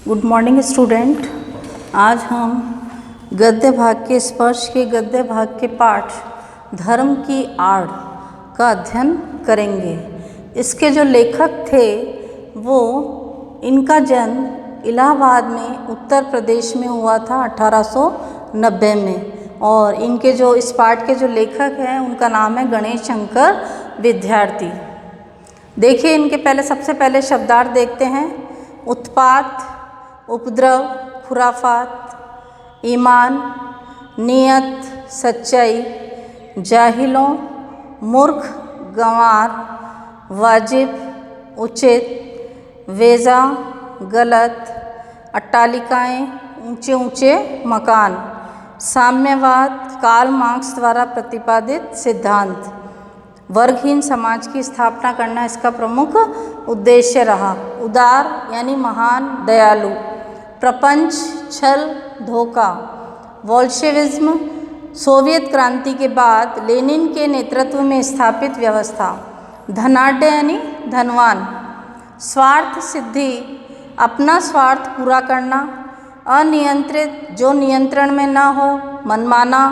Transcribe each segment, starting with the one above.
Good morning student. आज हम गद्य भाग के स्पर्श के गद्य भाग के पाठ धर्म की आड़ का अध्ययन करेंगे। इसके जो लेखक थे वो इनका जन्म इलाहाबाद में उत्तर प्रदेश में हुआ था 1890 में, और इनके जो इस पाठ के जो लेखक हैं उनका नाम है गणेश शंकर विद्यार्थी। देखिए, इनके पहले सबसे पहले शब्दार्थ देखते हैं। उत्पात, उपद्रव, खुराफात, ईमान, नियत, सच्चाई, जाहिलों, मूर्ख, गंवार, वाजिब, उचित, वेजा, गलत, अट्टालिकाएँ, ऊंचे ऊंचे मकान, साम्यवाद, कार्ल मार्क्स द्वारा प्रतिपादित सिद्धांत, वर्गहीन समाज की स्थापना करना इसका प्रमुख उद्देश्य रहा। उदार यानी महान, दयालु, प्रपंच, छल, धोखा, बोल्शेविज्म, सोवियत क्रांति के बाद लेनिन के नेतृत्व में स्थापित व्यवस्था, धनाढ्य यानी धनवान, स्वार्थ सिद्धि, अपना स्वार्थ पूरा करना, अनियंत्रित जो नियंत्रण में न हो, मनमाना,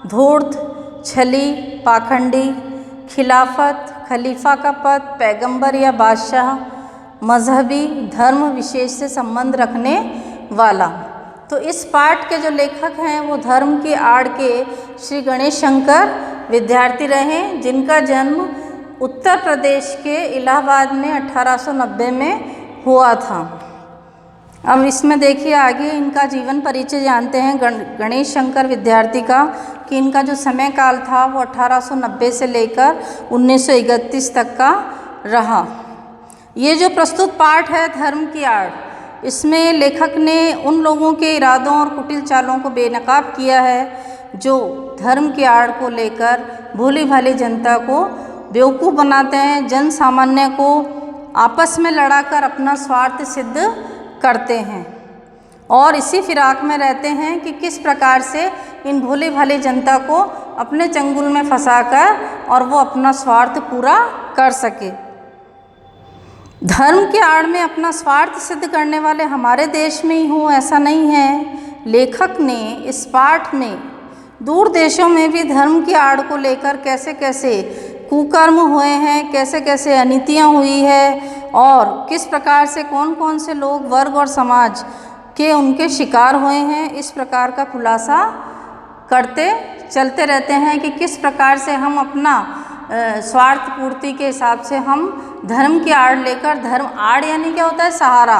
धूर्त, छली, पाखंडी, खिलाफत, खलीफा का पद, पैगंबर या बादशाह, मजहबी, धर्म विशेष से संबंध रखने वाला। तो इस पाठ के जो लेखक हैं वो धर्म की आड़ के श्री गणेश शंकर विद्यार्थी रहे, जिनका जन्म उत्तर प्रदेश के इलाहाबाद में 1890 में हुआ था। अब इसमें देखिए आगे इनका जीवन परिचय जानते हैं गणेश शंकर विद्यार्थी का, कि इनका जो समय काल था वो 1890 से लेकर 1931 तक का रहा। ये जो प्रस्तुत पाठ है धर्म की आड़, इसमें लेखक ने उन लोगों के इरादों और कुटिल चालों को बेनकाब किया है जो धर्म की आड़ को लेकर भोली भाली जनता को बेवकूफ़ बनाते हैं, जन सामान्य को आपस में लड़ाकर अपना स्वार्थ सिद्ध करते हैं, और इसी फिराक में रहते हैं कि किस प्रकार से इन भोली भाली जनता को अपने चंगुल में फंसाकर और वो अपना स्वार्थ पूरा कर सके। धर्म के आड़ में अपना स्वार्थ सिद्ध करने वाले हमारे देश में ही हों ऐसा नहीं है। लेखक ने इस पाठ में दूर देशों में भी धर्म की आड़ को लेकर कैसे कैसे कुकर्म हुए हैं, कैसे कैसे अनीतियाँ हुई है, और किस प्रकार से कौन कौन से लोग, वर्ग और समाज के उनके शिकार हुए हैं, इस प्रकार का खुलासा करते चलते रहते हैं कि किस प्रकार से हम अपना स्वार्थ पूर्ति के हिसाब से हम धर्म की आड़ लेकर, धर्म आड़ यानी क्या होता है, सहारा,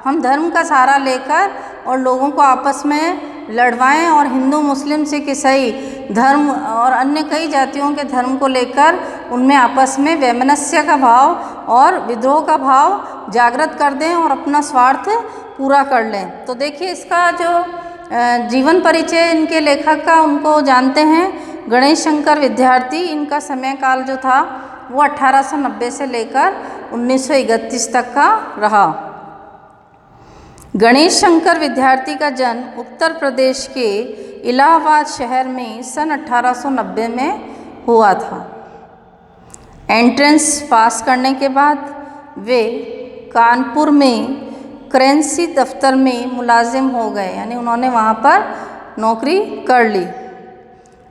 हम धर्म का सहारा लेकर और लोगों को आपस में लड़वाएं, और हिंदू, मुस्लिम, सिख, ईसाई धर्म और अन्य कई जातियों के धर्म को लेकर उनमें आपस में वैमनस्य का भाव और विद्रोह का भाव जागृत कर दें और अपना स्वार्थ पूरा कर लें। तो देखिए इसका जो जीवन परिचय इनके लेखक का उनको जानते हैं। गणेश शंकर विद्यार्थी, इनका समय काल जो था वो 1890 से लेकर 1931 तक का रहा। गणेश शंकर विद्यार्थी का जन्म उत्तर प्रदेश के इलाहाबाद शहर में सन 1890 में हुआ था। एंट्रेंस पास करने के बाद वे कानपुर में करेंसी दफ्तर में मुलाजिम हो गए, यानी उन्होंने वहाँ पर नौकरी कर ली।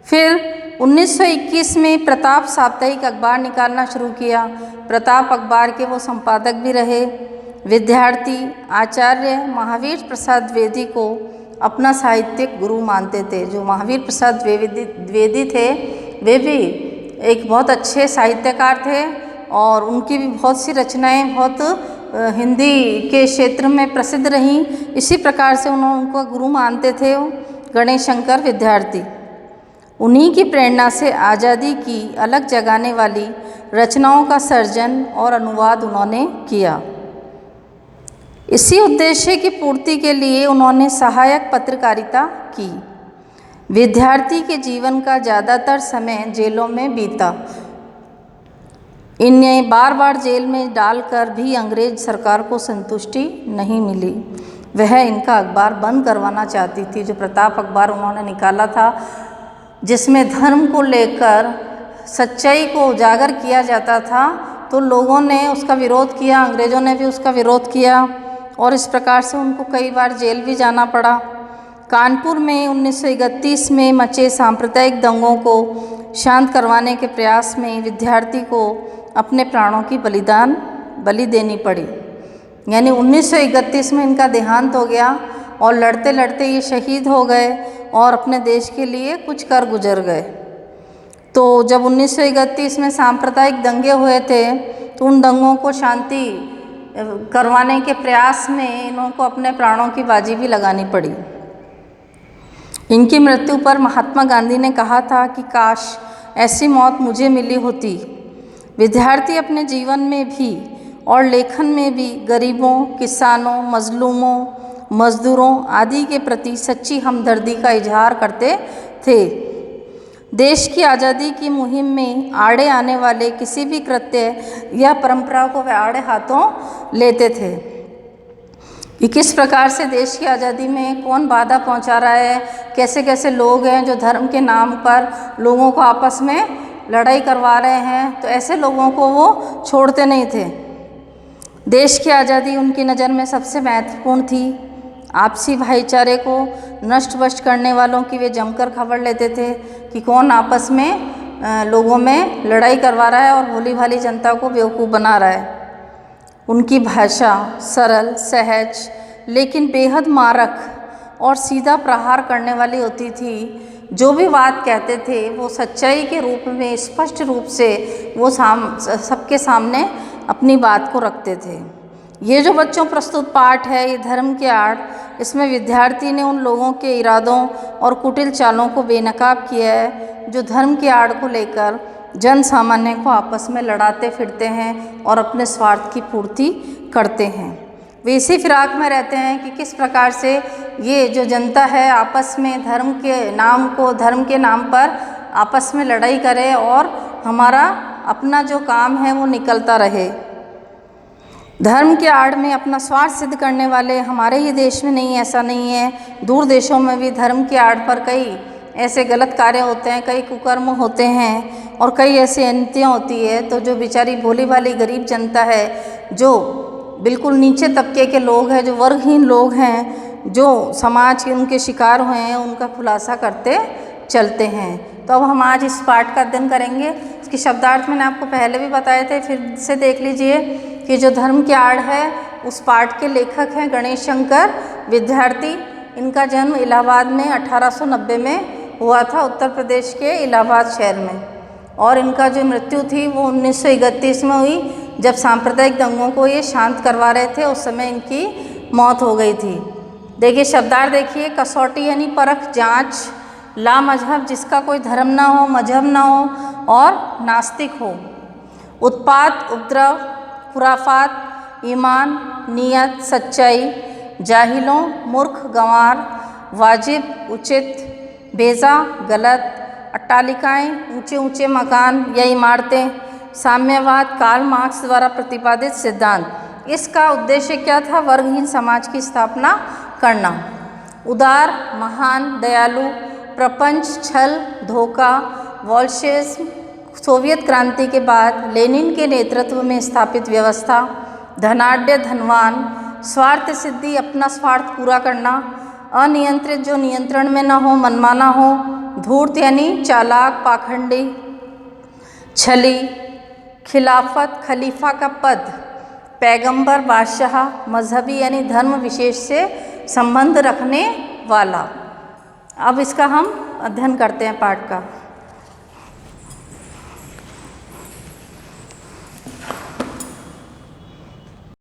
फिर 1921 में प्रताप साप्ताहिक अखबार निकालना शुरू किया। प्रताप अखबार के वो संपादक भी रहे। विद्यार्थी आचार्य महावीर प्रसाद द्विवेदी को अपना साहित्यिक गुरु मानते थे। जो महावीर प्रसाद द्विवेदी थे वे भी एक बहुत अच्छे साहित्यकार थे, और उनकी भी बहुत सी रचनाएं बहुत हिंदी के क्षेत्र में प्रसिद्ध रहीं। इसी प्रकार से उन्होंने उनको गुरु मानते थे गणेश शंकर विद्यार्थी। उन्हीं की प्रेरणा से आज़ादी की अलग जगाने वाली रचनाओं का सर्जन और अनुवाद उन्होंने किया। इसी उद्देश्य की पूर्ति के लिए उन्होंने सहायक पत्रकारिता की। विद्यार्थी के जीवन का ज़्यादातर समय जेलों में बीता। इन्हें बार बार जेल में डालकर भी अंग्रेज सरकार को संतुष्टि नहीं मिली। वह इनका अखबार बंद करवाना चाहती थी। जो प्रताप अखबार उन्होंने निकाला था, जिसमें धर्म को लेकर सच्चाई को उजागर किया जाता था, तो लोगों ने उसका विरोध किया, अंग्रेज़ों ने भी उसका विरोध किया, और इस प्रकार से उनको कई बार जेल भी जाना पड़ा। कानपुर में 1931 में मचे सांप्रदायिक दंगों को शांत करवाने के प्रयास में विद्यार्थी को अपने प्राणों की बलि देनी पड़ी। यानी 1931 में इनका देहांत हो गया और लड़ते लड़ते ये शहीद हो गए और अपने देश के लिए कुछ कर गुजर गए। तो जब 1931 में सांप्रदायिक दंगे हुए थे तो उन दंगों को शांति करवाने के प्रयास में इनको अपने प्राणों की बाजी भी लगानी पड़ी। इनकी मृत्यु पर महात्मा गांधी ने कहा था कि काश ऐसी मौत मुझे मिली होती। विद्यार्थी अपने जीवन में भी और लेखन में भी गरीबों, किसानों, मजलूमों, मजदूरों आदि के प्रति सच्ची हमदर्दी का इजहार करते थे। देश की आज़ादी की मुहिम में आड़े आने वाले किसी भी कृत्य या परंपरा को वे आड़े हाथों लेते थे कि किस प्रकार से देश की आज़ादी में कौन बाधा पहुंचा रहा है, कैसे कैसे लोग हैं जो धर्म के नाम पर लोगों को आपस में लड़ाई करवा रहे हैं। तो ऐसे लोगों को वो छोड़ते नहीं थे। देश की आज़ादी उनकी नज़र में सबसे महत्वपूर्ण थी। आपसी भाईचारे को नष्ट भ्रष्ट करने वालों की वे जमकर खबर लेते थे कि कौन आपस में लोगों में लड़ाई करवा रहा है और भोली भाली जनता को बेवकूफ़ बना रहा है। उनकी भाषा सरल, सहज लेकिन बेहद मारक और सीधा प्रहार करने वाली होती थी। जो भी बात कहते थे वो सच्चाई के रूप में स्पष्ट रूप से वो सबके सामने अपनी बात को रखते थे। ये जो बच्चों प्रस्तुत पाठ है, ये धर्म की आड़, इसमें विद्यार्थी ने उन लोगों के इरादों और कुटिल चालों को बेनकाब किया है जो धर्म की आड़ को लेकर जन सामान्य को आपस में लड़ाते फिरते हैं और अपने स्वार्थ की पूर्ति करते हैं। वे इसी फिराक में रहते हैं कि किस प्रकार से ये जो जनता है आपस में धर्म के नाम पर आपस में लड़ाई करे और हमारा अपना जो काम है वो निकलता रहे। धर्म के आड़ में अपना स्वार्थ सिद्ध करने वाले हमारे ही देश में नहीं, ऐसा नहीं है, दूर देशों में भी धर्म के आड़ पर कई ऐसे गलत कार्य होते हैं, कई कुकर्म होते हैं और कई ऐसी अनितियाँ होती है। तो जो बेचारी भोली भाली गरीब जनता है, जो बिल्कुल नीचे तबके के लोग हैं, जो वर्गहीन लोग हैं, जो समाज के उनके शिकार हुए हैं, उनका खुलासा करते चलते हैं। तो अब हम आज इस पाठ का अध्ययन करेंगे। इसके शब्दार्थ मैंने आपको पहले भी बताए थे, फिर से देख लीजिए कि जो धर्म की आड़ है उस पाठ के लेखक हैं गणेश शंकर विद्यार्थी। इनका जन्म इलाहाबाद में 1890 में हुआ था, उत्तर प्रदेश के इलाहाबाद शहर में, और इनका जो मृत्यु थी वो 1931 में हुई, जब सांप्रदायिक दंगों को ये शांत करवा रहे थे, उस समय इनकी मौत हो गई थी। देखिए शब्दार्थ देखिए, कसौटी यानी परख, जांच, ला मजहब जिसका कोई धर्म ना हो, मजहब ना हो और नास्तिक हो, उत्पात, उपद्रव, खुराफात, ईमान, नियत, सच्चाई, जाहिलों, मूर्ख, गंवार, वाजिब, उचित, बेजा, गलत, अट्टालिकाएँ, ऊंचे ऊंचे मकान या इमारतें, साम्यवाद, कार्ल मार्क्स द्वारा प्रतिपादित सिद्धांत। इसका उद्देश्य क्या था? वर्गहीन समाज की स्थापना करना। उदार, महान, दयालु, प्रपंच, छल, धोखा, वॉल्शेज़्म, सोवियत क्रांति के बाद लेनिन के नेतृत्व में स्थापित व्यवस्था, धनाढ्य, धनवान, स्वार्थ सिद्धि, अपना स्वार्थ पूरा करना, अनियंत्रित जो नियंत्रण में न हो, मनमाना हो, धूर्त यानी चालाक, पाखंडी, छली, खिलाफत, खलीफा का पद, पैगंबर, बादशाह, मजहबी यानी धर्म विशेष से संबंध रखने वाला। अब इसका हम अध्ययन करते हैं पाठ का।